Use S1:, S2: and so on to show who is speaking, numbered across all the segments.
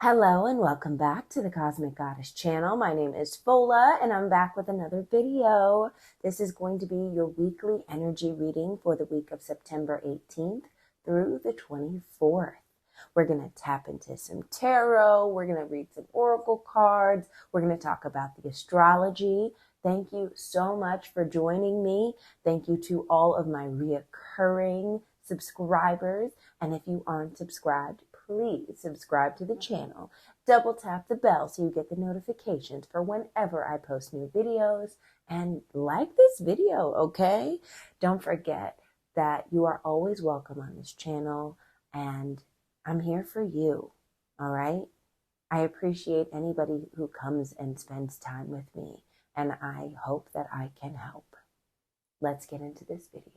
S1: Hello and welcome back to the Cosmic Goddess channel. My name is Fola and I'm back with another video. This is going to be your weekly energy reading for the week of September 18th through the 24th. We're going to tap into some tarot. We're going to read some oracle cards. We're going to talk about the astrology. Thank you so much for joining me. Thank you to all of my reoccurring subscribers. And if you aren't subscribed, please subscribe to the channel. Double tap the bell so you get the notifications for whenever I post new videos. And like this video, okay? Don't forget that you are always welcome on this channel and I'm here for you, all right? I appreciate anybody who comes and spends time with me, and I hope that I can help. Let's get into this video.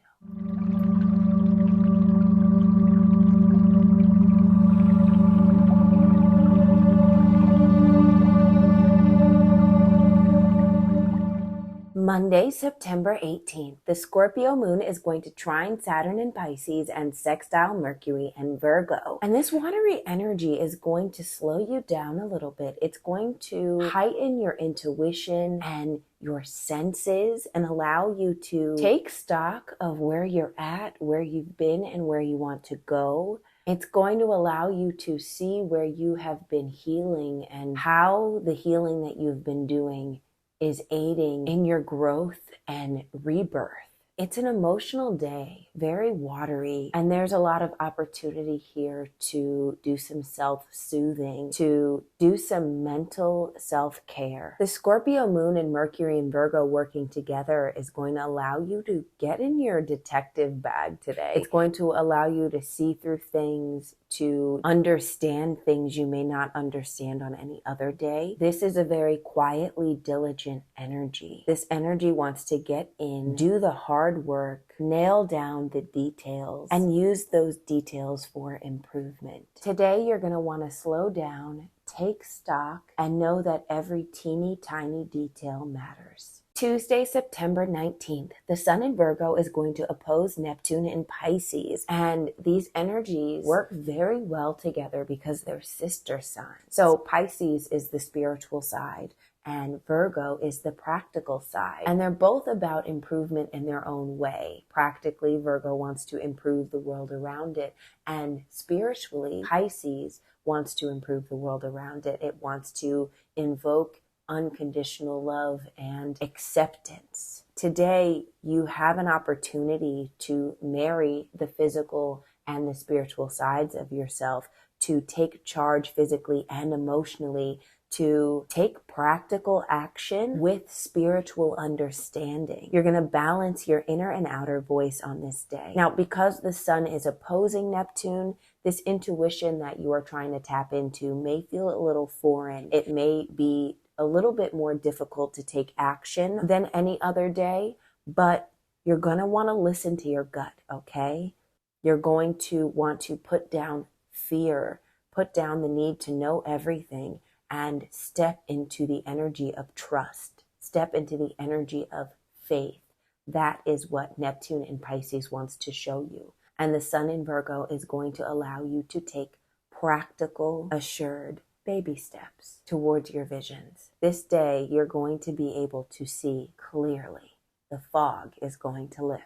S1: Monday, September 18th, the Scorpio moon is going to trine Saturn in Pisces and sextile Mercury and Virgo. And this watery energy is going to slow you down a little bit. It's going to heighten your intuition and your senses and allow you to take stock of where you're at, where you've been, and where you want to go. It's going to allow you to see where you have been healing and how the healing that you've been doing is aiding in your growth and rebirth. It's an emotional day, very watery, and there's a lot of opportunity here to do some self-soothing, to do some mental self-care. The Scorpio moon and Mercury and Virgo working together is going to allow you to get in your detective bag today. It's going to allow you to see through things, to understand things you may not understand on any other day. This is a very quietly diligent energy. This energy wants to get in, do the hard work, nail down the details, and use those details for improvement. Today, you're going to want to slow down, take stock, and know that every teeny tiny detail matters. Tuesday, September 19th, the sun in Virgo is going to oppose Neptune in Pisces, and these energies work very well together because they're sister signs. So Pisces is the spiritual side and Virgo is the practical side, and they're both about improvement in their own way. Practically, Virgo wants to improve the world around it, and spiritually, Pisces wants to improve the world around it. It wants to invoke unconditional love and acceptance. Today, you have an opportunity to marry the physical and the spiritual sides of yourself, to take charge physically and emotionally, to take practical action with spiritual understanding. You're going to balance your inner and outer voice on this day. Now, because the sun is opposing Neptune, this intuition that you are trying to tap into may feel a little foreign. It may be a little bit more difficult to take action than any other day, but you're going to want to listen to your gut, okay? You're going to want to put down fear, put down the need to know everything, and step into the energy of trust, step into the energy of faith. That is what Neptune in Pisces wants to show you. And the sun in Virgo is going to allow you to take practical, assured baby steps towards your visions. This day, you're going to be able to see clearly. The fog is going to lift.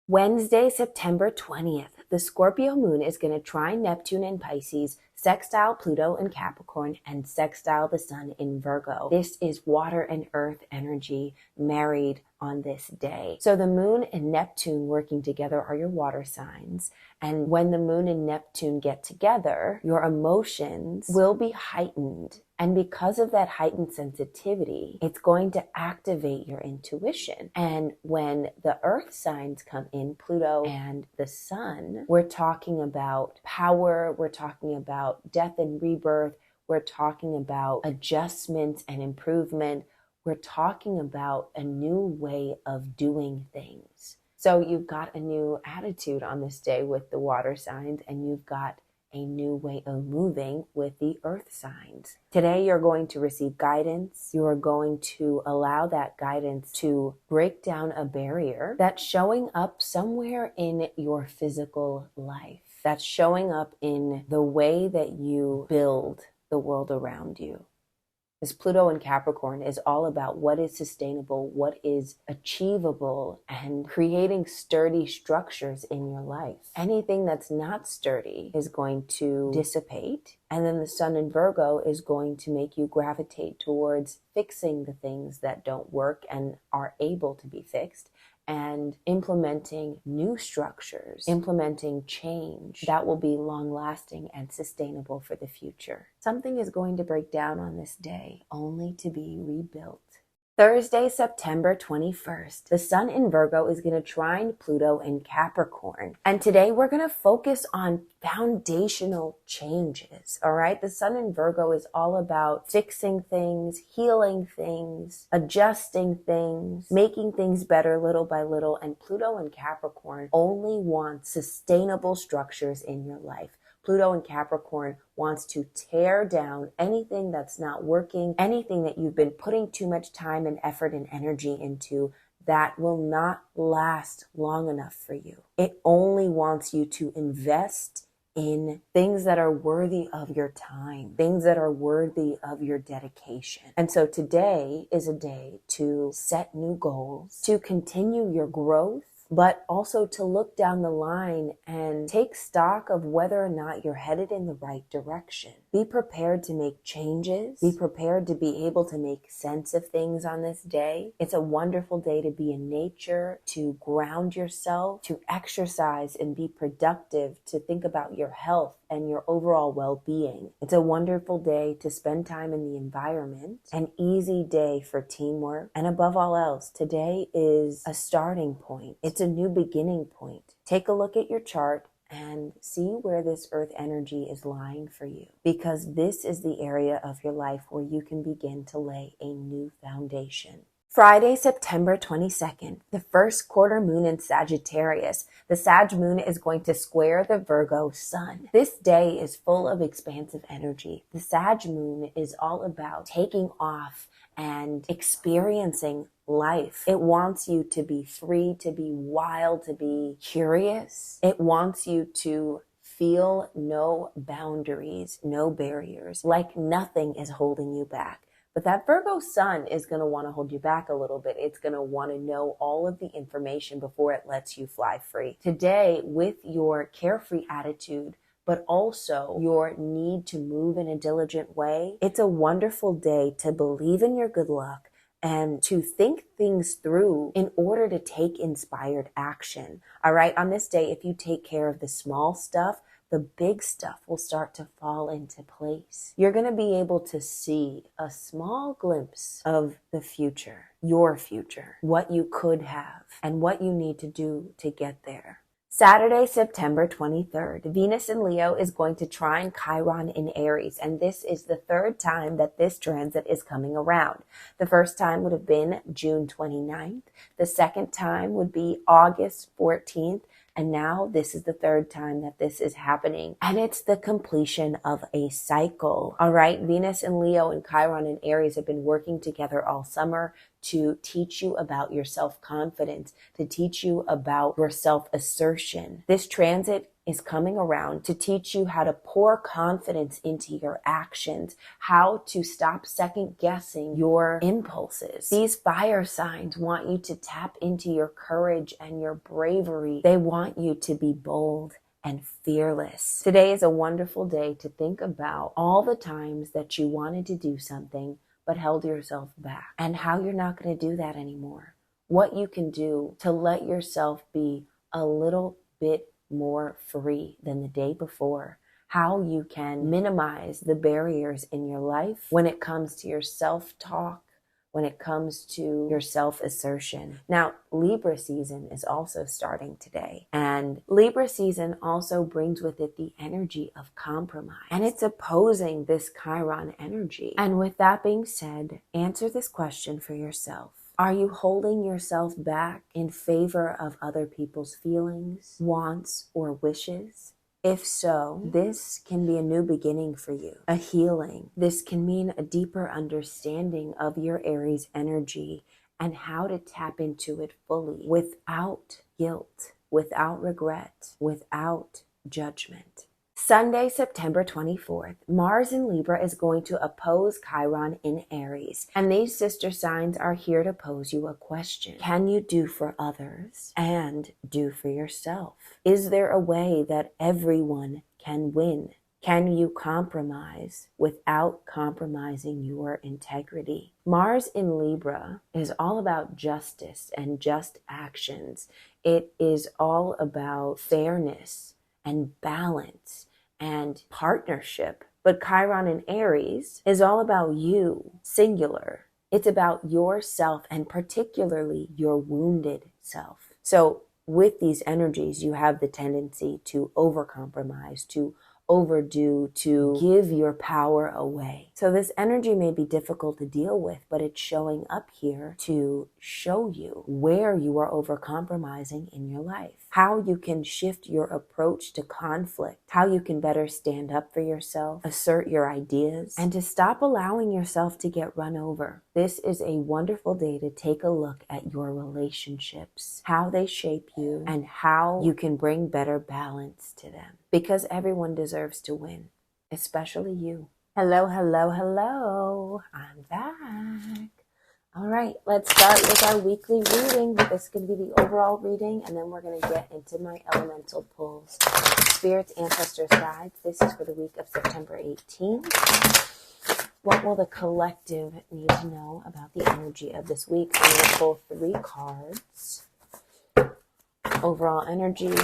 S1: Wednesday, September 20th, the Scorpio moon is going to trine Neptune in Pisces, sextile Pluto in Capricorn, and sextile the sun in Virgo. This is water and earth energy married on this day. So the moon and Neptune working together are your water signs. And when the moon and Neptune get together, your emotions will be heightened. And because of that heightened sensitivity, it's going to activate your intuition. And when the earth signs come in, Pluto and the sun, we're talking about power, we're talking about death and rebirth, we're talking about adjustments and improvement, we're talking about a new way of doing things. So you've got a new attitude on this day with the water signs, and you've got a new way of moving with the earth signs. Today, you're going to receive guidance. You are going to allow that guidance to break down a barrier that's showing up somewhere in your physical life. That's showing up in the way that you build, the world around you. This Pluto in Capricorn is all about what is sustainable, what is achievable, and creating sturdy structures in your life. Anything that's not sturdy is going to dissipate. And then the Sun in Virgo is going to make you gravitate towards fixing the things that don't work and are able to be fixed, and implementing new structures, implementing change that will be long-lasting and sustainable for the future. Something is going to break down on this day, only to be rebuilt. Thursday, September 21st, the Sun in Virgo is going to trine Pluto in Capricorn. And today we're going to focus on foundational changes, all right? The Sun in Virgo is all about fixing things, healing things, adjusting things, making things better little by little. And Pluto in Capricorn only wants sustainable structures in your life. Pluto in Capricorn wants to tear down anything that's not working, anything that you've been putting too much time and effort and energy into that will not last long enough for you. It only wants you to invest in things that are worthy of your time, things that are worthy of your dedication. And so today is a day to set new goals, to continue your growth, but also to look down the line and take stock of whether or not you're headed in the right direction. Be prepared to make changes. Be prepared to be able to make sense of things on this day. It's a wonderful day to be in nature, to ground yourself, to exercise and be productive, to think about your health and your overall well-being. It's a wonderful day to spend time in the environment, an easy day for teamwork, and above all else, today is a starting point. It's a new beginning point. Take a look at your chart and see where this earth energy is lying for you, because this is the area of your life where you can begin to lay a new foundation. Friday, September 22nd, the first quarter moon in Sagittarius. The Sag moon is going to square the Virgo sun. This day is full of expansive energy. The Sag moon is all about taking off and experiencing life. It wants you to be free, to be wild, to be curious. It wants you to feel no boundaries, no barriers, like nothing is holding you back. But that Virgo sun is going to want to hold you back a little bit. It's going to want to know all of the information before it lets you fly free. Today, with your carefree attitude, but also your need to move in a diligent way, it's a wonderful day to believe in your good luck and to think things through in order to take inspired action. All right, on this day, if you take care of the small stuff, the big stuff will start to fall into place. You're going to be able to see a small glimpse of the future, your future, what you could have, and what you need to do to get there. Saturday, September 23rd, Venus in Leo is going to trine Chiron in Aries, and this is the third time that this transit is coming around. The first time would have been June 29th. The second time would be August 14th. And now this is the third time that this is happening. And it's the completion of a cycle. All right. Venus and Leo and Chiron and Aries have been working together all summer to teach you about your self-confidence, to teach you about your self-assertion. This transit is coming around to teach you how to pour confidence into your actions, how to stop second guessing your impulses. These fire signs want you to tap into your courage and your bravery. They want you to be bold and fearless. Today is a wonderful day to think about all the times that you wanted to do something but held yourself back, and how you're not going to do that anymore. What you can do to let yourself be a little bit more free than the day before. How you can minimize the barriers in your life when it comes to your self-talk, when it comes to your self-assertion. Now, Libra season is also starting today. And Libra season also brings with it the energy of compromise. And it's opposing this Chiron energy. And with that being said, answer this question for yourself. Are you holding yourself back in favor of other people's feelings, wants, or wishes? If so, this can be a new beginning for you, a healing. This can mean a deeper understanding of your Aries energy and how to tap into it fully without guilt, without regret, without judgment. Sunday, September 24th, Mars in Libra is going to oppose Chiron in Aries. And these sister signs are here to pose you a question. Can you do for others and do for yourself? Is there a way that everyone can win? Can you compromise without compromising your integrity? Mars in Libra is all about justice and just actions. It is all about fairness and balance and partnership. But Chiron in Aries is all about you, singular. It's about yourself and particularly your wounded self. So with these energies, you have the tendency to overcompromise, to overdo, to give your power away. So this energy may be difficult to deal with, but it's showing up here to show you where you are overcompromising in your life, how you can shift your approach to conflict, how you can better stand up for yourself, assert your ideas, and to stop allowing yourself to get run over. This is a wonderful day to take a look at your relationships, how they shape you, and how you can bring better balance to them. Because everyone deserves to win, especially you. Hello, hello, hello. I'm back. All right, let's start with our weekly reading. This is going to be the overall reading, and then we're going to get into my elemental pulls. Spirits, ancestors, guides. This is for the week of September 18th. What will the collective need to know about the energy of this week? I'm going to pull 3 cards. Overall energy,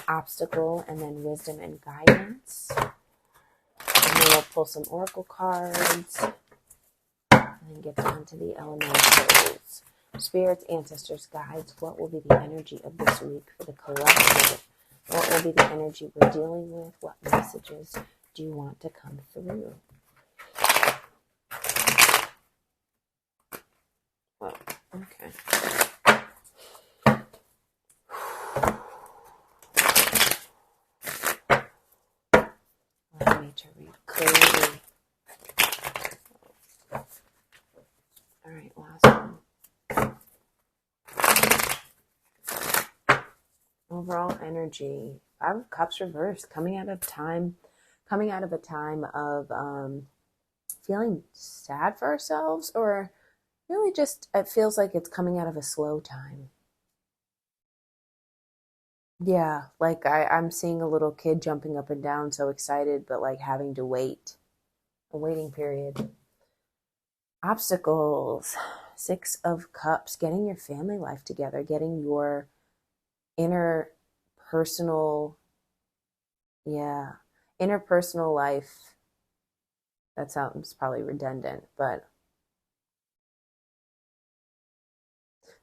S1: obstacle, and then wisdom and guidance. And then we'll pull some oracle cards and then get down to the elementals. Spirits, ancestors, guides, what will be the energy of this week for the collective? What will be the energy we're dealing with? What messages do you want to come through? Oh, okay. Allow me to read clearly. All right, last one. Overall energy. 5 of Cups reversed, coming out of a time of feeling sad for ourselves, or really just it feels like it's coming out of a slow time. Yeah, like I'm seeing a little kid jumping up and down, so excited, but like having to wait. A waiting period. Obstacles. 6 of Cups. Getting your family life together. Getting your interpersonal life. That sounds probably redundant, but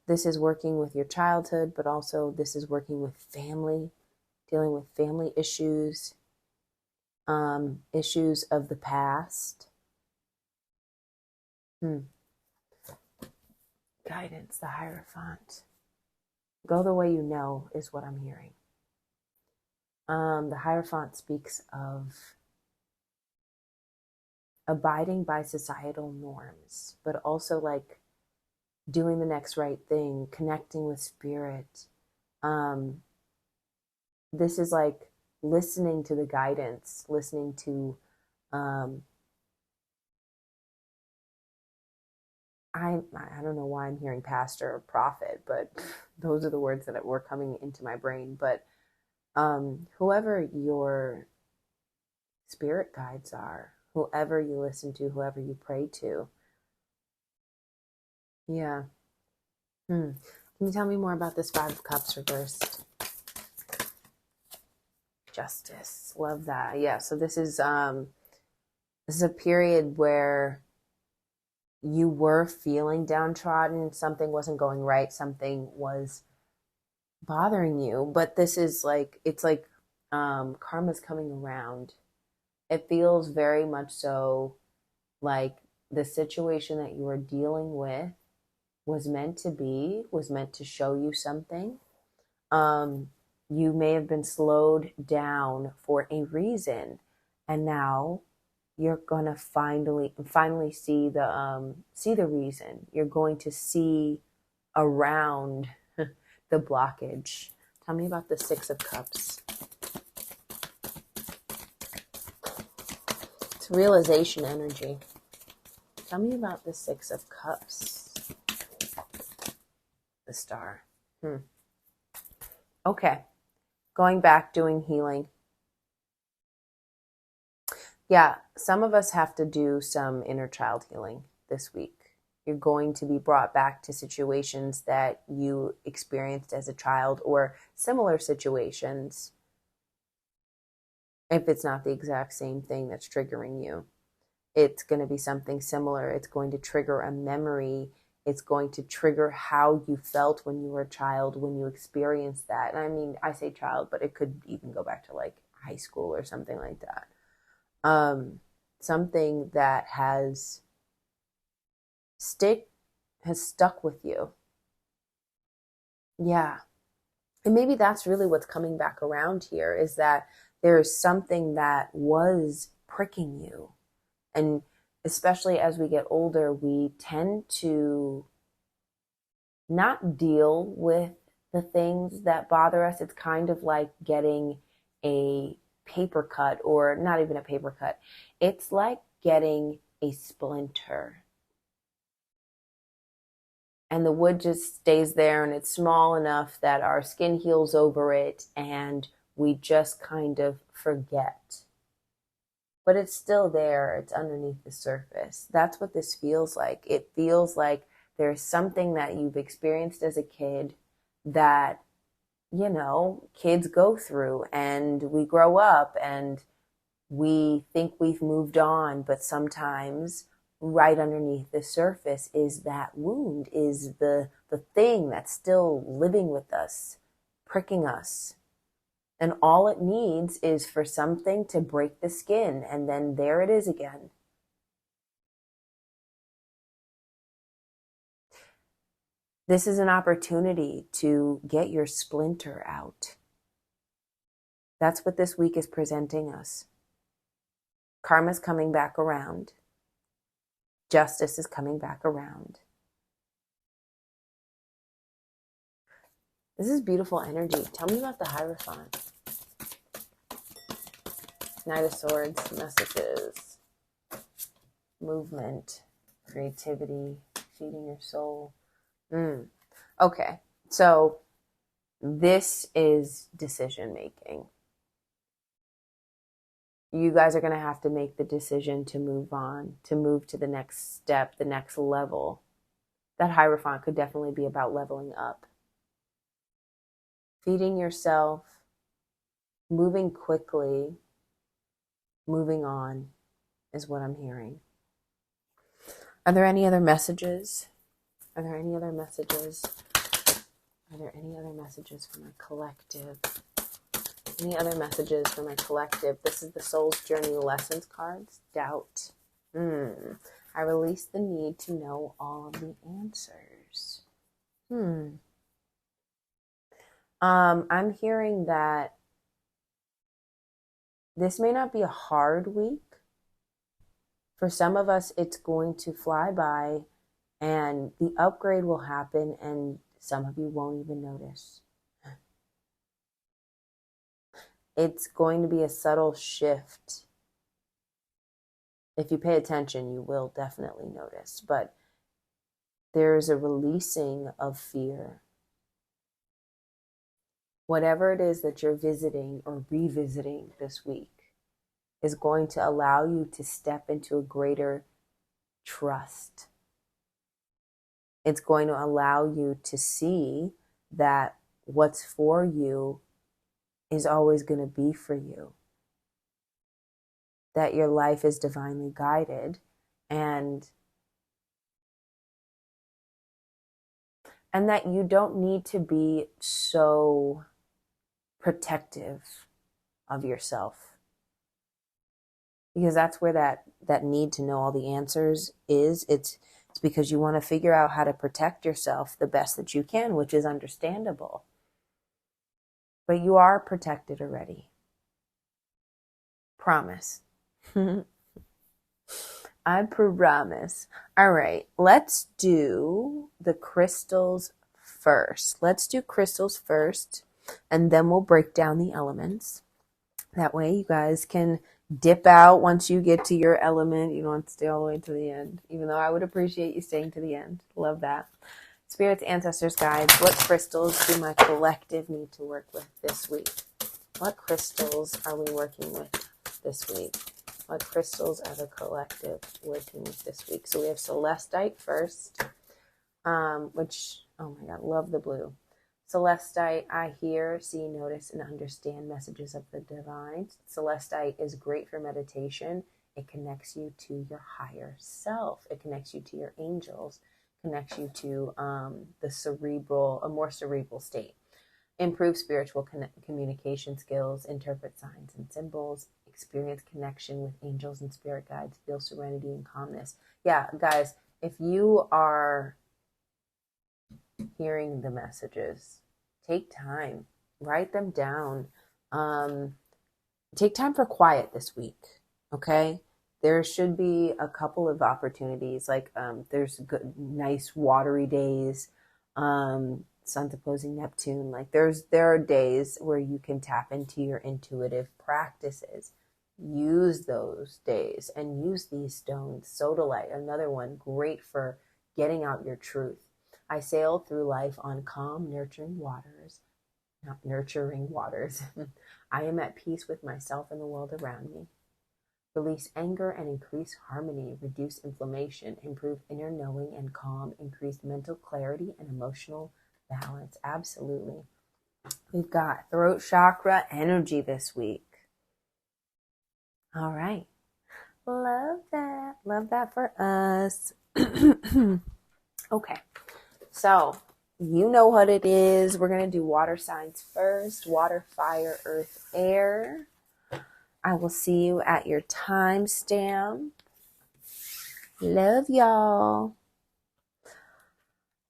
S1: this is working with your childhood, but also this is working with family, dealing with family issues, issues of the past. Guidance, the Hierophant. Go the way you know is what I'm hearing. The Hierophant speaks of abiding by societal norms, but also like doing the next right thing, connecting with spirit. This is like listening to the guidance, listening to, I don't know why I'm hearing pastor or prophet, but those are the words that were coming into my brain. But whoever your spirit guides are, whoever you listen to, whoever you pray to. Yeah. Can you tell me more about this 5 of Cups reversed? Justice. Love that. Yeah. So this is a period where you were feeling downtrodden. Something wasn't going right. Something was bothering you. But this is like, it's like karma's coming around. It feels very much so like the situation that you were dealing with was meant to show you something. You may have been slowed down for a reason, and now you're gonna finally see the reason. You're going to see around the blockage. Tell me about the 6 of Cups. realization energy. Tell me about the Six of Cups. The Star. Okay. Going back, doing healing. Yeah, some of us have to do some inner child healing this week. You're going to be brought back to situations that you experienced as a child or similar situations. If it's not the exact same thing that's triggering you, it's going to be something similar. It's going to trigger a memory. It's going to trigger how you felt when you were a child, when you experienced that. And I mean, I say child, but it could even go back to like high school or something like that. Something that has stuck with you. Yeah. And maybe that's really what's coming back around here, is that there's something that was pricking you. And especially as we get older, we tend to not deal with the things that bother us. It's kind of like getting a paper cut, or not even a paper cut. It's like getting a splinter. And the wood just stays there, and it's small enough that our skin heals over it and we just kind of forget. But it's still there. It's underneath the surface. That's what this feels like. It feels like there's something that you've experienced as a kid that, you know, kids go through, and we grow up and we think we've moved on, but sometimes right underneath the surface is that wound, is the thing that's still living with us, pricking us. And all it needs is for something to break the skin, and then there it is again. This is an opportunity to get your splinter out. That's what this week is presenting us. Karma's coming back around. Justice is coming back around. This is beautiful energy. Tell me about the Hierophant. Knight of Swords, messages, movement, creativity, feeding your soul. Okay, so this is decision making. You guys are going to have to make the decision to move on, to move to the next step, the next level. That Hierophant could definitely be about leveling up. Feeding yourself, moving quickly, moving on is what I'm hearing. Are there any other messages? Are there any other messages? Are there any other messages for my collective? Any other messages for my collective? This is the Soul's Journey Lessons cards. Doubt. I release the need to know all of the answers. I'm hearing that this may not be a hard week. For some of us, it's going to fly by and the upgrade will happen and some of you won't even notice. It's going to be a subtle shift. If you pay attention, you will definitely notice. But there's a releasing of fear. Whatever it is that you're visiting or revisiting this week is going to allow you to step into a greater trust. It's going to allow you to see that what's for you is always going to be for you. That your life is divinely guided, and that you don't need to be so protective of yourself. Because that's where that need to know all the answers is. It's because you want to figure out how to protect yourself the best that you can, which is understandable. But you are protected already. Promise. I promise. All right, let's do the crystals first. Let's do crystals first, and then we'll break down the elements. That way you guys can dip out once you get to your element. You don't have to stay all the way to the end, even though I would appreciate you staying to the end. Love that. Spirits, ancestors, guides, what crystals do my collective need to work with this week? What crystals are we working with this week? What crystals are the collective working with this week? So we have celestite first, which, oh my God, love the blue. Celestite, I hear, see, notice, and understand messages of the divine. Celestite is great for meditation. It connects you to your higher self. It connects you to your angels, connects you to the cerebral, a more cerebral state. Improve spiritual communication skills, interpret signs and symbols, experience connection with angels and spirit guides, feel serenity and calmness. Yeah, guys, if you are hearing the messages, take time, write them down. Take time for quiet this week, okay? There should be a couple of opportunities, like there's good, nice watery days, sun's opposing Neptune. Like there are days where you can tap into your intuitive practices. Use those days and use these stones. Sodalite, another one, great for getting out your truth. I sail through life on calm, nurturing waters. Not nurturing waters. I am at peace with myself and the world around me. Release anger and increase harmony. Reduce inflammation. Improve inner knowing and calm. Increase mental clarity and emotional balance. Absolutely. We've got throat chakra energy this week. All right. Love that. Love that for us. Okay. So, you know what it is. We're going to do water signs first. Water, fire, earth, air. I will see you at your timestamp. Love y'all.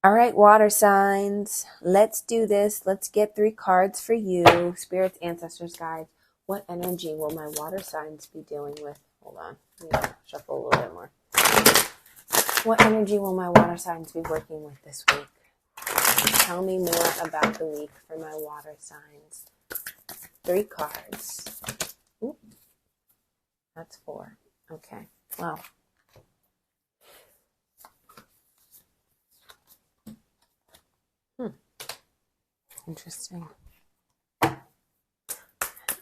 S1: All right, water signs. Let's do this. Let's get 3 cards for you. Spirits, ancestors, guides. What energy will my water signs be dealing with? Hold on. Let me shuffle a little bit more. What energy will my water signs be working with this week? Tell me more about the week for my water signs. 3 cards. Ooh, that's 4. Okay. Well. Interesting.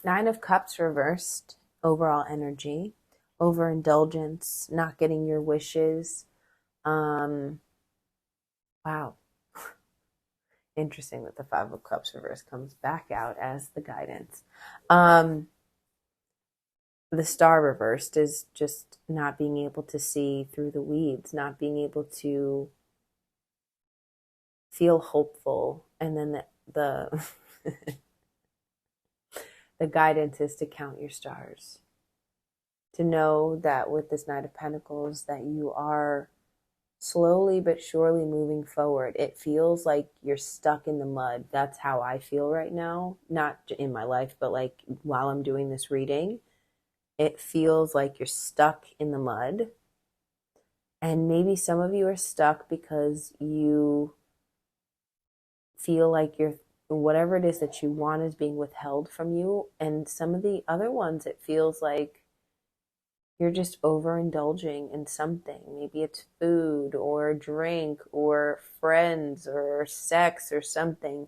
S1: 9 of Cups reversed. Overall energy. Overindulgence. Not getting your wishes. Wow. Interesting that the 5 of Cups reverse comes back out as the guidance. The Star reversed is just not being able to see through the weeds, not being able to feel hopeful. And then the the guidance is to count your stars. To know that with this Knight of Pentacles that you are slowly but surely moving forward. It feels like you're stuck in the mud. That's how I feel right now. Not in my life, but like while I'm doing this reading, it feels like you're stuck in the mud. And maybe some of you are stuck because you feel like whatever it is that you want is being withheld from you. And some of the other ones, it feels like you're just overindulging in something. Maybe it's food or drink or friends or sex or something.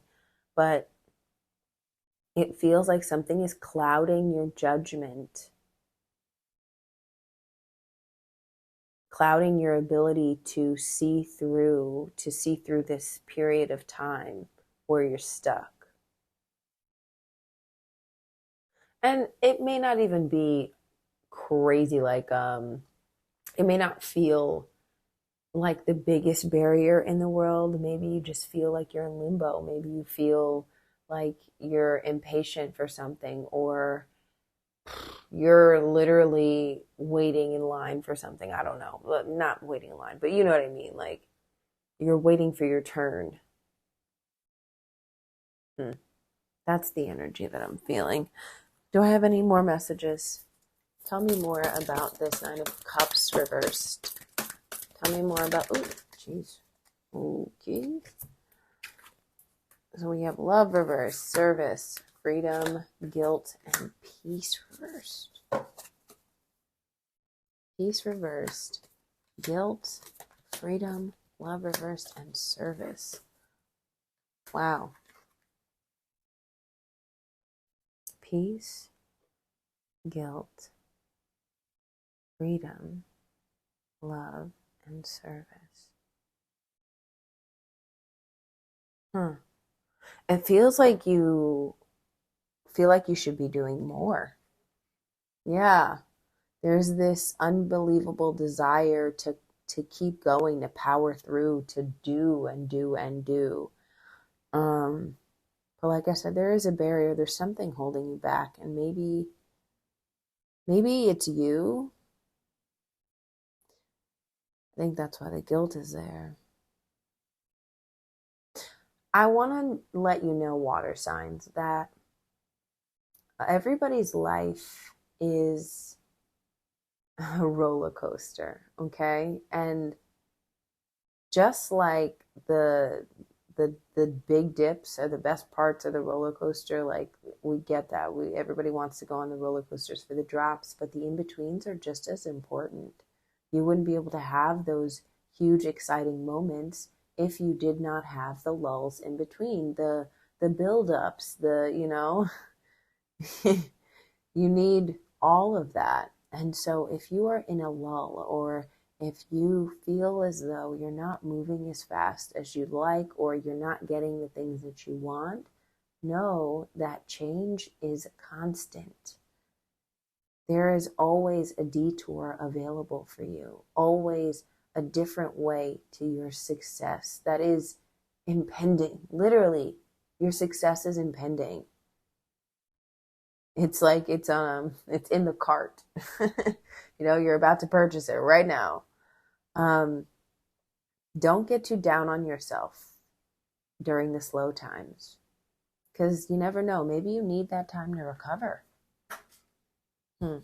S1: But it feels like something is clouding your judgment, clouding your ability to see through this period of time where you're stuck. And it may not even be crazy, like it may not feel like the biggest barrier in the world. Maybe you just feel like you're in limbo. Maybe you feel like you're impatient for something, or you're literally waiting in line for something. I don't know, but not waiting in line, but you know what I mean. Like you're waiting for your turn. That's the energy that I'm feeling. Do I have any more messages? Tell me more about this 9 of Cups reversed. Tell me more about, oh, jeez. Okay. So we have love reversed, service, freedom, guilt, and peace reversed. peace reversed, guilt, freedom, love reversed, and service. Wow. Peace, guilt, freedom, love, and service. It feels like you feel like you should be doing more. Yeah. There's this unbelievable desire to keep going, to power through, to do and do and do. But like I said, there is a barrier. There's something holding you back, and maybe it's you. I think that's why the guilt is there. I want to let you know, water signs, that everybody's life is a roller coaster, okay? And just like the big dips are the best parts of the roller coaster, like we get that. Everybody wants to go on the roller coasters for the drops, but the in-betweens are just as important. You wouldn't be able to have those huge exciting moments if you did not have the lulls in between, the build-ups, you need all of that. And so if you are in a lull, or if you feel as though you're not moving as fast as you'd like, or you're not getting the things that you want, know that change is constant. There is always a detour available for you, always a different way to your success that is impending. Literally, your success is impending. It's like it's in the cart. You're about to purchase it right now. Don't get too down on yourself during the slow times, because you never know. Maybe you need that time to recover. Are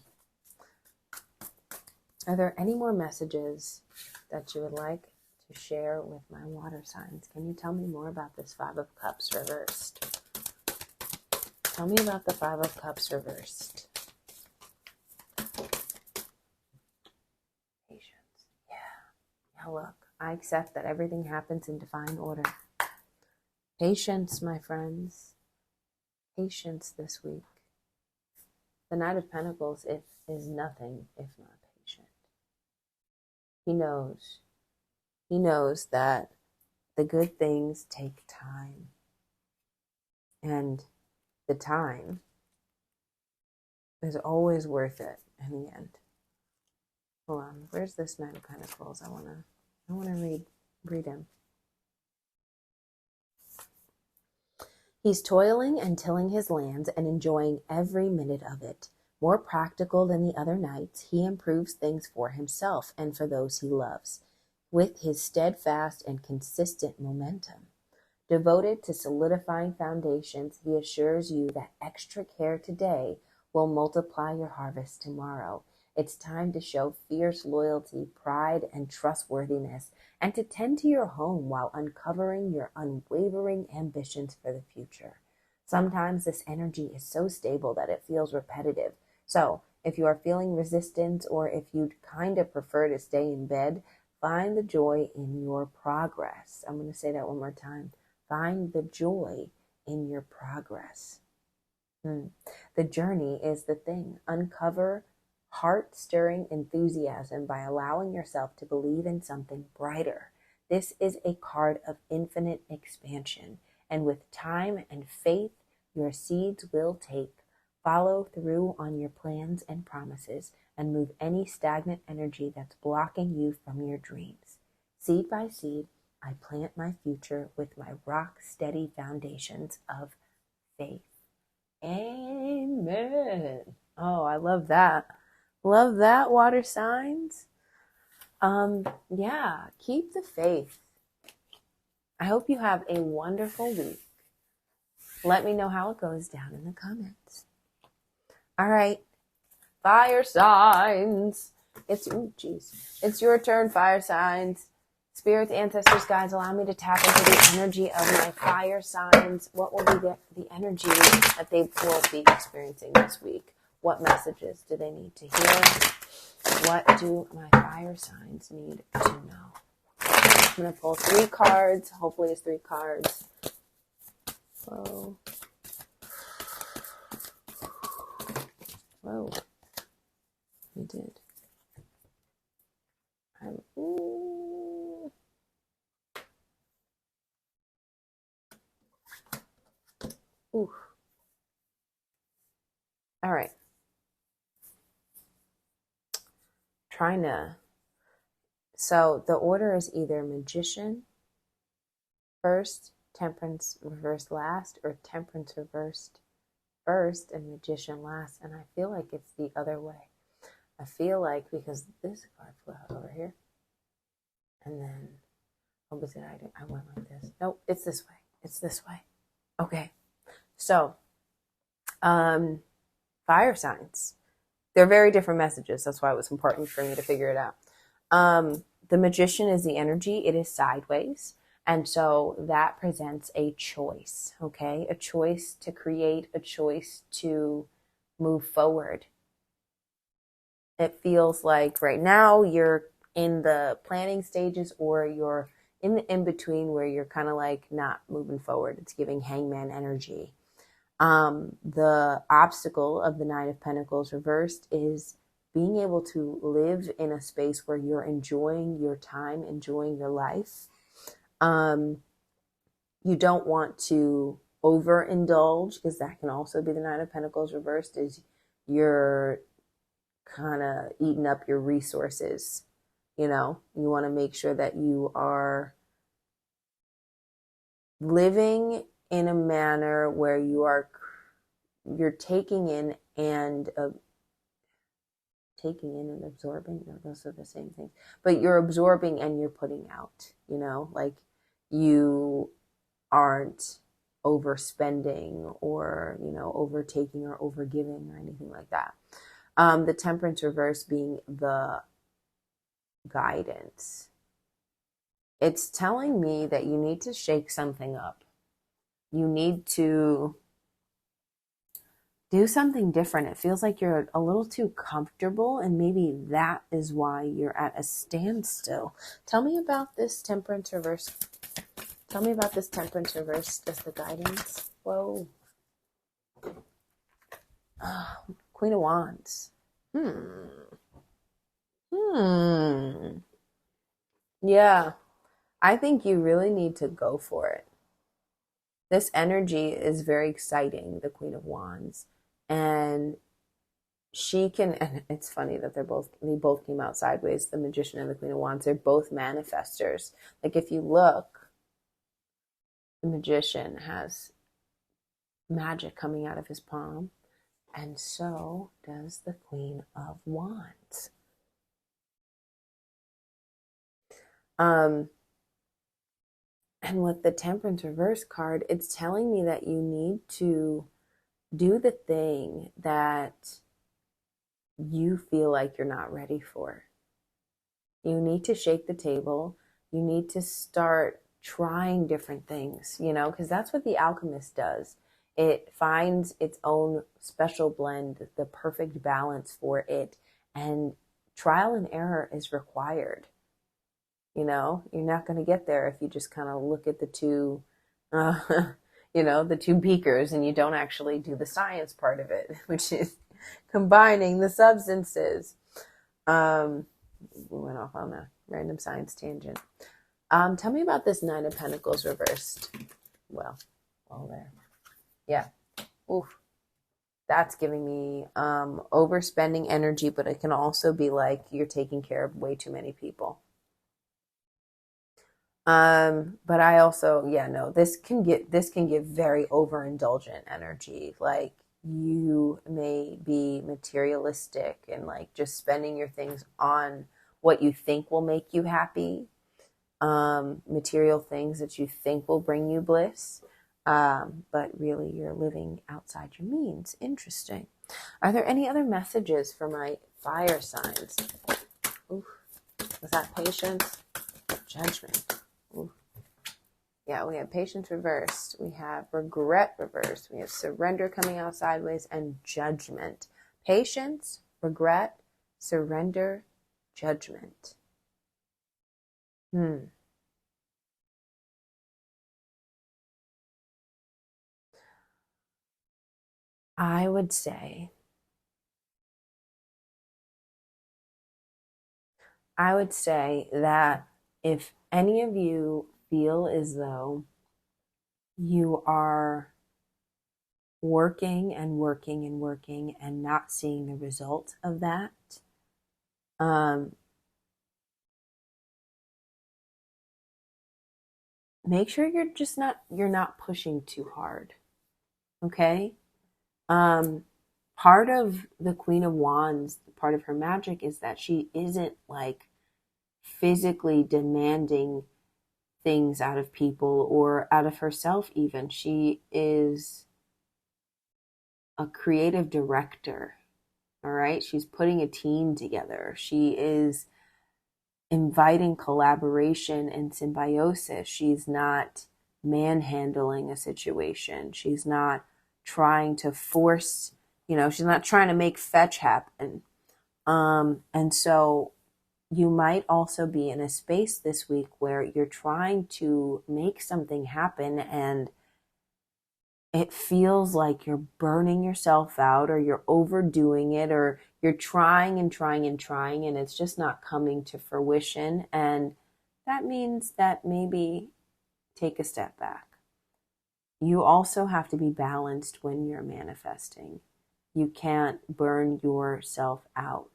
S1: there any more messages that you would like to share with my water signs? Can you tell me more about this Five of Cups reversed? Tell me about the Five of Cups reversed. Patience. Yeah, look, I accept that everything happens in divine order. Patience, my friends. Patience this week. The Knight of Pentacles is nothing if not patient. He knows. He knows that the good things take time. And the time is always worth it in the end. Hold on. Where's this Knight of Pentacles? I wanna read him. He's toiling and tilling his lands and enjoying every minute of it. More practical than the other knights, he improves things for himself and for those he loves, with his steadfast and consistent momentum. Devoted to solidifying foundations, he assures you that extra care today will multiply your harvest tomorrow. It's time to show fierce loyalty, pride, and trustworthiness, and to tend to your home while uncovering your unwavering ambitions for the future. Sometimes this energy is so stable that it feels repetitive. So, if you are feeling resistance, or if you'd kind of prefer to stay in bed, find the joy in your progress. I'm going to say that one more time. Find the joy in your progress. The journey is the thing. Uncover heart-stirring enthusiasm by allowing yourself to believe in something brighter. This is a card of infinite expansion, and with time and faith, your seeds will take. Follow through on your plans and promises, and move any stagnant energy that's blocking you from your dreams. Seed by seed, I plant my future with my rock-steady foundations of faith. Amen. Oh, I love that. Love that, water signs. Yeah, keep the faith. I hope you have a wonderful week. Let me know how it goes down in the comments. All right, fire signs. It's your turn, fire signs. Spirits, ancestors, guides, allow me to tap into the energy of my fire signs. What will be the energy that they will be experiencing this week? What messages do they need to hear? What do my fire signs need to know? I'm going to pull 3 cards. Hopefully it's 3 cards. Whoa. Whoa. We did. Ooh. Ooh. All right. Trying to. So the order is either Magician first, Temperance reversed last, or Temperance reversed first and Magician last. And I feel like it's the other way. I feel like because this card flew out over here. And then, what was it? I went like this. Nope, it's this way. It's this way. Okay. So, fire signs. They're very different messages. That's why it was important for me to figure it out. The Magician is the energy. It is sideways. And so that presents a choice, okay? A choice to create, a choice to move forward. It feels like right now you're in the planning stages, or you're in the in-between where you're kind of like not moving forward. It's giving Hangman energy. The obstacle of the Nine of Pentacles reversed is being able to live in a space where you're enjoying your time, enjoying your life. You don't want to overindulge, because that can also be the Nine of Pentacles reversed, is you're kind of eating up your resources. You know, you want to make sure that you are living in a manner where you're taking in and absorbing. No, those are the same things. But you're absorbing and you're putting out, you know, like you aren't overspending or, you know, overtaking or overgiving or anything like that. The Temperance reverse being the guidance. It's telling me that you need to shake something up. You need to do something different. It feels like you're a little too comfortable, and maybe that is why you're at a standstill. Tell me about this Temperance reverse. Tell me about this Temperance reverse as the guidance. Whoa. Queen of Wands. Yeah. I think you really need to go for it. This energy is very exciting, the Queen of Wands. And she can, and it's funny that they both came out sideways, the Magician and the Queen of Wands. They're both manifestors. Like if you look, the Magician has magic coming out of his palm, and so does the Queen of Wands. And with the Temperance reverse card, it's telling me that you need to do the thing that you feel like you're not ready for. You need to shake the table. You need to start trying different things, you know, because that's what the alchemist does. It finds its own special blend, the perfect balance for it, and trial and error is required. You know, you're not going to get there if you just kind of look at the two, you know, the two beakers, and you don't actually do the science part of it, which is combining the substances. We went off on a random science tangent. Tell me about this Nine of Pentacles reversed. Well, all there. Yeah. Oof. That's giving me overspending energy, but it can also be like you're taking care of way too many people. But I also, this can give very overindulgent energy. Like you may be materialistic and like just spending your things on what you think will make you happy. Material things that you think will bring you bliss. But really you're living outside your means. Interesting. Are there any other messages for my fire signs? Oof. Was that patience? Judgment. Ooh. Yeah, we have patience reversed. We have regret reversed. We have surrender coming out sideways and judgment. Patience, regret, surrender, Judgment. I would say that if any of you feel as though you are working and working and working and not seeing the result of that, make sure you're not pushing too hard. Okay? Part of the Queen of Wands, part of her magic is that she isn't like physically demanding things out of people or out of herself even. She is a creative director. All right? She's putting a team together. She is inviting collaboration and symbiosis. She's not manhandling a situation. She's not trying to force, she's not trying to make fetch happen. And so you might also be in a space this week where you're trying to make something happen and it feels like you're burning yourself out, or you're overdoing it, or you're trying and trying and trying and it's just not coming to fruition. And that means that maybe take a step back. You also have to be balanced when you're manifesting. You can't burn yourself out.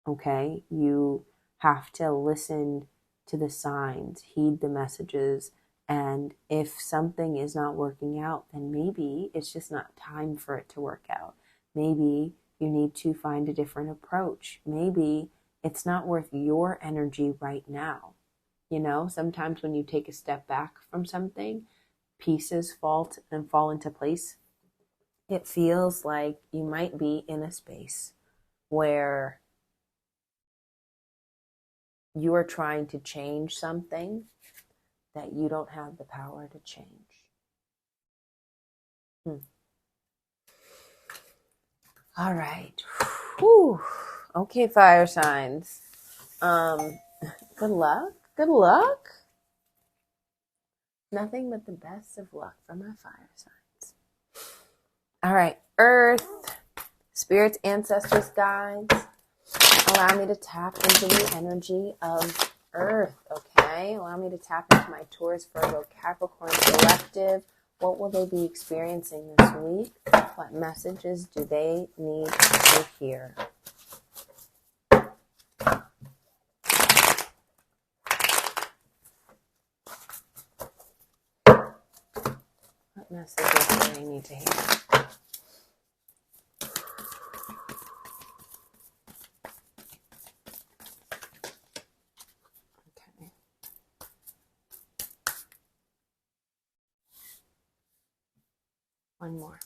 S1: Okay? You have to listen to the signs, heed the messages, and if something is not working out, then maybe it's just not time for it to work out. Maybe you need to find a different approach. Maybe it's not worth your energy right now. Sometimes when you take a step back from something, pieces fall into place. It feels like you might be in a space where you are trying to change something that you don't have the power to change. All right. Whew. Okay, fire signs. Good luck. Good luck. Nothing but the best of luck for my fire signs. All right. Earth, spirits, ancestors, guides. Allow me to tap into the energy of Earth, okay? Allow me to tap into my Taurus, Virgo, Capricorn collective. What will they be experiencing this week? What messages do they need to hear? What messages do they need to hear? One more.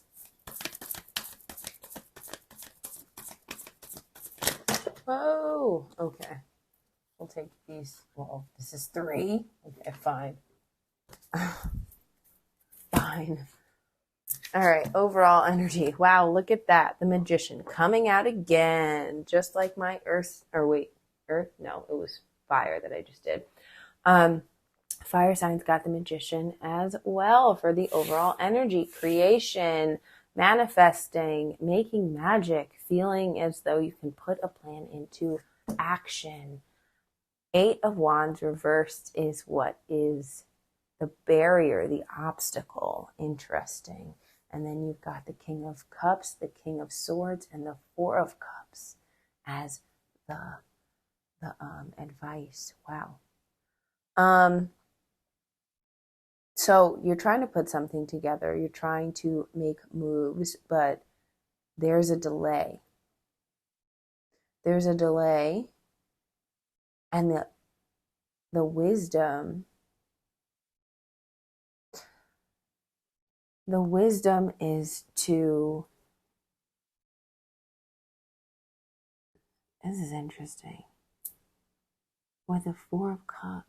S1: Whoa. Okay. We'll take these. Well, this is 3. Okay, fine. Fine. All right. Overall energy. Wow, look at that. The Magician coming out again. Just like my Earth. Earth? No, it was fire that I just did. Fire signs got the Magician as well for the overall energy. Creation, manifesting, making magic, feeling as though you can put a plan into action. 8 of Wands reversed is what is the barrier, the obstacle. Interesting. And then you've got the King of Cups, the King of Swords, and the 4 of Cups as the advice. Wow. So you're trying to put something together. You're trying to make moves, but there's a delay. There's a delay. And the wisdom is to, this is interesting, with the 4 of Cups.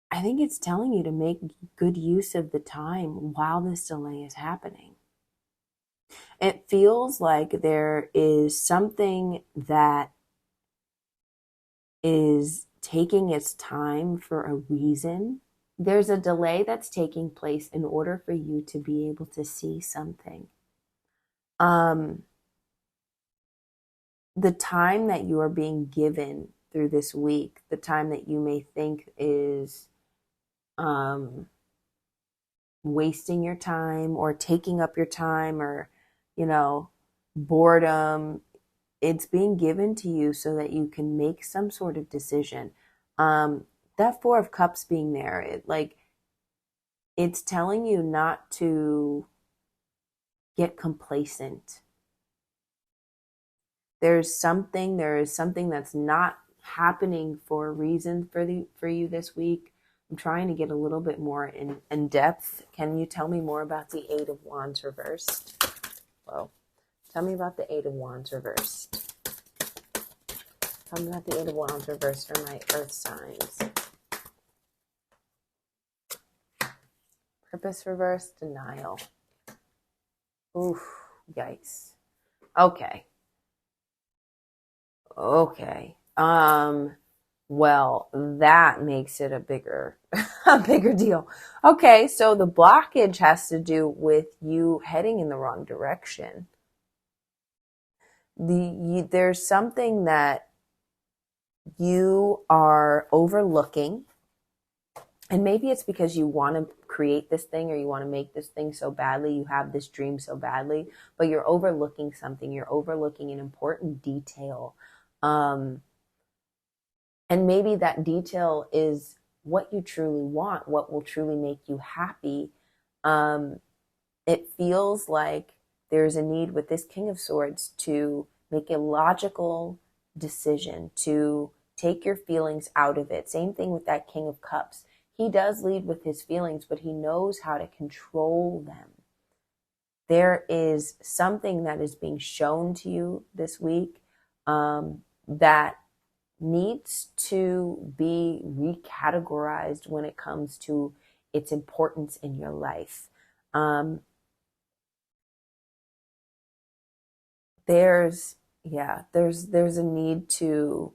S1: I think it's telling you to make good use of the time while this delay is happening. It feels like there is something that is taking its time for a reason. There's a delay that's taking place in order for you to be able to see something. The time that you are being given through this week, the time that you may think is wasting your time or taking up your time or, boredom, it's being given to you so that you can make some sort of decision. That Four of Cups being there, it's telling you not to get complacent. There is something that's not happening for a reason for you this week. I'm trying to get a little bit more in depth. Can you tell me more about the Eight of Wands reversed? Whoa. Tell me about the Eight of Wands reversed. Tell me about the Eight of Wands reversed for my earth signs. Purpose reversed, denial. Oof, yikes. Okay. Well, that makes it a bigger deal. Okay, so the blockage has to do with you heading in the wrong direction. There's something that you are overlooking, and maybe it's because you want to create this thing or you want to make this thing so badly, you have this dream so badly, but you're overlooking something. You're overlooking an important detail. And maybe that detail is what you truly want, what will truly make you happy. It feels like there's a need with this King of Swords to make a logical decision, to take your feelings out of it. Same thing with that King of Cups. He does lead with his feelings, but he knows how to control them. There is something that is being shown to you this week that needs to be recategorized when it comes to its importance in your life. There's a need to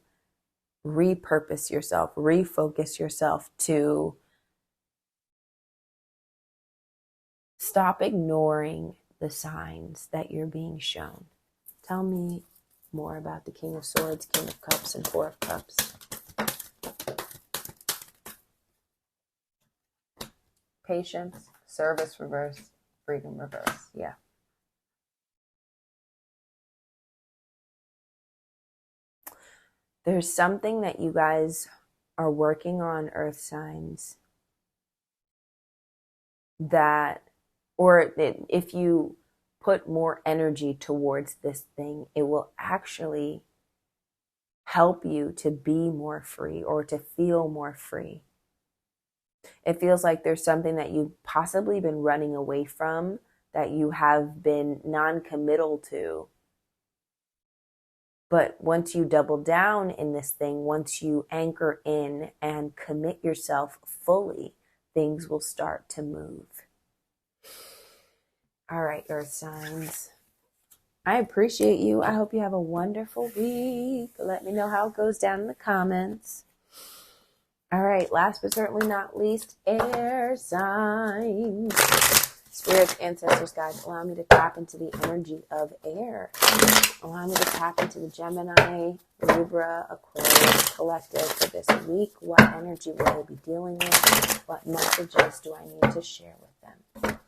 S1: repurpose yourself, refocus yourself, to stop ignoring the signs that you're being shown. Tell me more about the King of Swords, King of Cups, and Four of Cups. Patience, service reverse, freedom reverse. Yeah. There's something that you guys are working on, earth signs, that, or if you put more energy towards this thing, it will actually help you to be more free or to feel more free. It feels like there's something that you've possibly been running away from, that you have been non-committal to. But once you double down in this thing, once you anchor in and commit yourself fully, things will start to move. All right, earth signs. I appreciate you. I hope you have a wonderful week. Let me know how it goes down in the comments. All right, last but certainly not least, air signs. Spirits, ancestors, guides, allow me to tap into the energy of air. Allow me to tap into the Gemini, Libra, Aquarius collective for this week. What energy will they be dealing with? What messages do I need to share with them?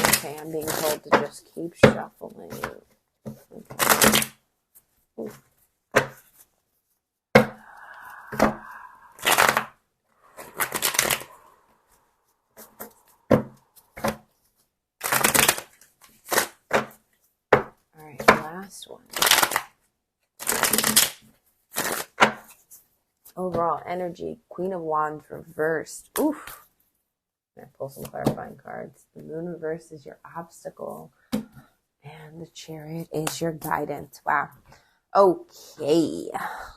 S1: Okay, I'm being told to just keep shuffling. Okay. Ooh. Last one. Overall energy, Queen of Wands reversed. Oof. I'm going to pull some clarifying cards. The Moon reversed is your obstacle, and the Chariot is your guidance. Wow. Okay.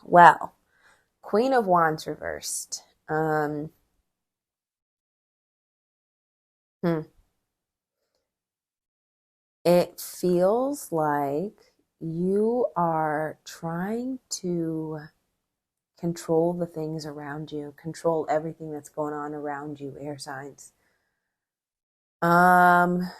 S1: Well, Queen of Wands reversed. Hmm. It feels like you are trying to control the things around you, control everything that's going on around you, air signs. Um,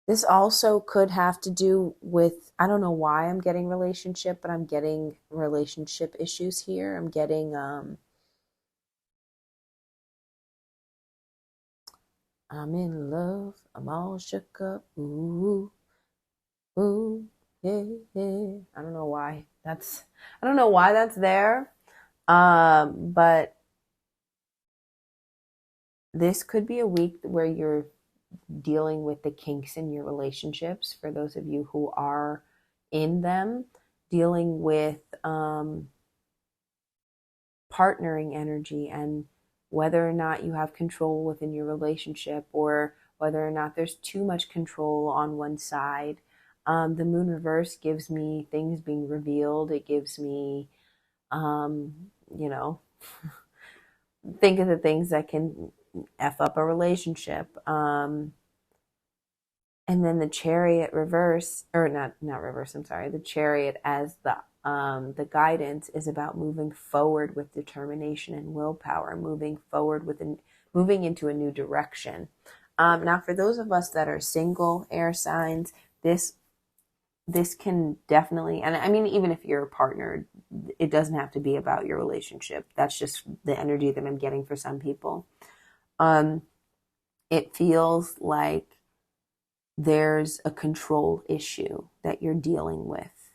S1: this also could have to do with, I don't know why I'm getting relationship, but I'm getting relationship issues here. I'm getting, I'm in love, I'm all shook up, ooh, ooh, yeah, yeah. I don't know why that's there. But this could be a week where you're dealing with the kinks in your relationships for those of you who are in them, dealing with partnering energy and whether or not you have control within your relationship or whether or not there's too much control on one side. The moon reverse gives me things being revealed. It gives me, um, you know, think of the things that can F up a relationship. And then the chariot reverse, or not reverse, I'm sorry, the chariot as the guidance is about moving forward with determination and willpower, moving forward with moving into a new direction. Now for those of us that are single air signs, this can definitely, and I mean, even if you're partnered, it doesn't have to be about your relationship. That's just the energy that I'm getting for some people. It feels like there's a control issue that you're dealing with.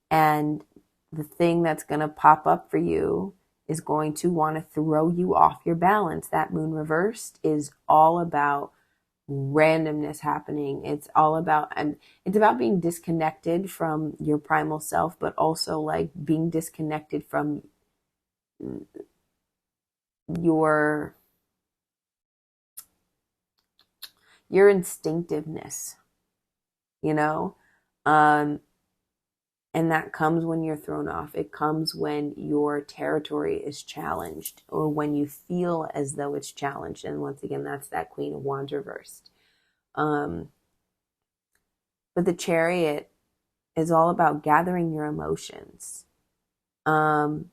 S1: And the thing that's going to pop up for you is going to want to throw you off your balance. That moon reversed is all about randomness happening. It's all about, and it's about being disconnected from your primal self, but also like being disconnected from your instinctiveness, you know? Um, And that comes when you're thrown off. It comes when your territory is challenged or when you feel as though it's challenged. And once again, that's that Queen of Wands reversed. Um, but the chariot is all about gathering your emotions, um,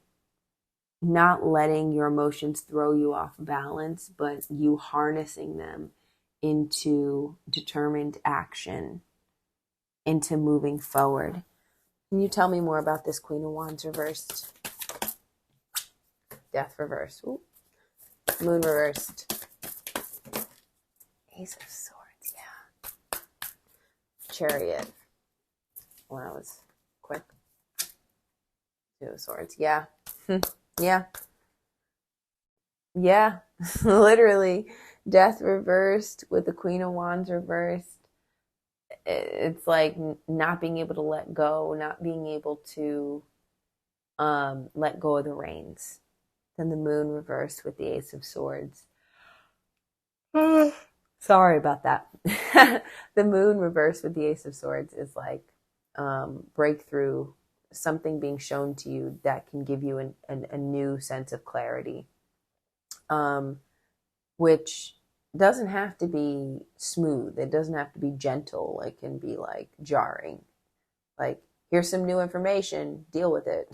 S1: not letting your emotions throw you off balance, but you harnessing them into determined action, into moving forward. Can you tell me more about this Queen of Wands reversed? Death reversed. Ooh. Moon reversed. Ace of Swords, yeah. Chariot. Well, that was quick. Two of Swords, yeah. Yeah. Yeah. Literally. Death reversed with the Queen of Wands reversed. It's like not being able to let go, not being able to let go of the reins. Then the Moon reversed with the Ace of Swords. Sorry about that. The Moon reversed with the Ace of Swords is like breakthrough, something being shown to you that can give you a new sense of clarity, which doesn't have to be smooth. It doesn't have to be gentle. It can be like jarring. Like, here's some new information, deal with it.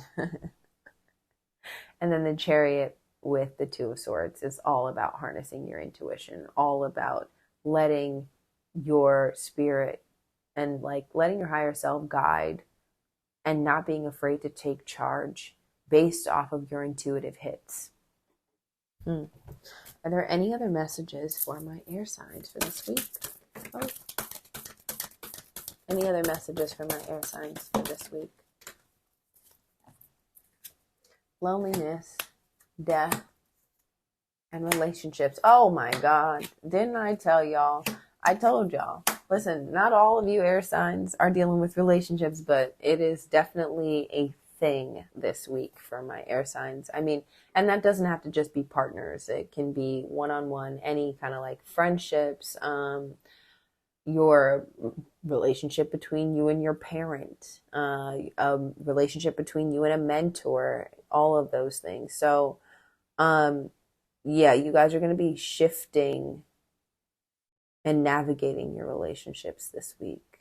S1: And then the Chariot with the Two of Swords is all about harnessing your intuition, all about letting your spirit and like letting your higher self guide and not being afraid to take charge based off of your intuitive hits. Are there any other messages for my air signs for this week? Oh. Any other messages for my air signs for this week? Loneliness, death, and relationships. Oh my God. Didn't I tell y'all? I told y'all. Listen, not all of you air signs are dealing with relationships, but it is definitely a thing this week for my air signs. I mean, and that doesn't have to just be partners. It can be one-on-one, any kind of like friendships, your relationship between you and your parent, a relationship between you and a mentor, all of those things. So, yeah, you guys are going to be shifting and navigating your relationships this week.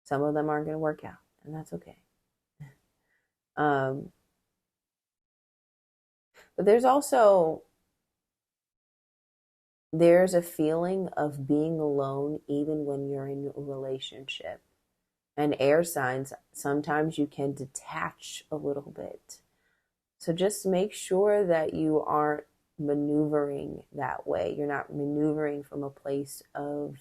S1: Some of them aren't going to work out, and that's okay. But there's a feeling of being alone even when you're in a relationship. And air signs, sometimes you can detach a little bit. So just make sure that you aren't maneuvering that way. You're not maneuvering from a place of,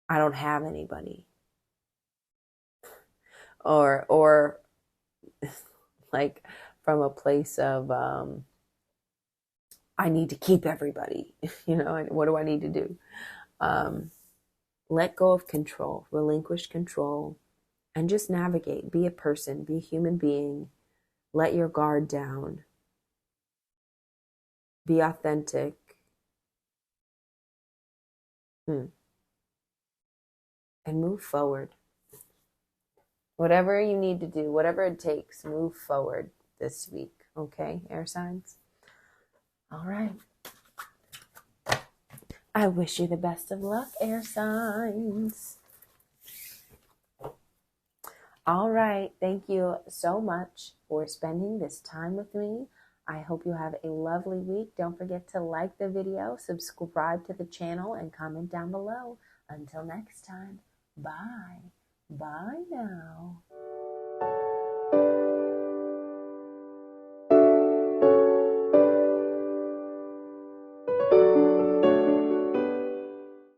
S1: I don't have anybody. Or like from a place of, I need to keep everybody. What do I need to do? Let go of control, relinquish control, and just navigate. Be a person, be a human being. Let your guard down. Be authentic. And move forward. Whatever you need to do, whatever it takes, move forward this week. Okay, air signs? All right. I wish you the best of luck, air signs. All right. Thank you so much for spending this time with me. I hope you have a lovely week. Don't forget to like the video, subscribe to the channel, and comment down below. Until next time, bye. Bye now.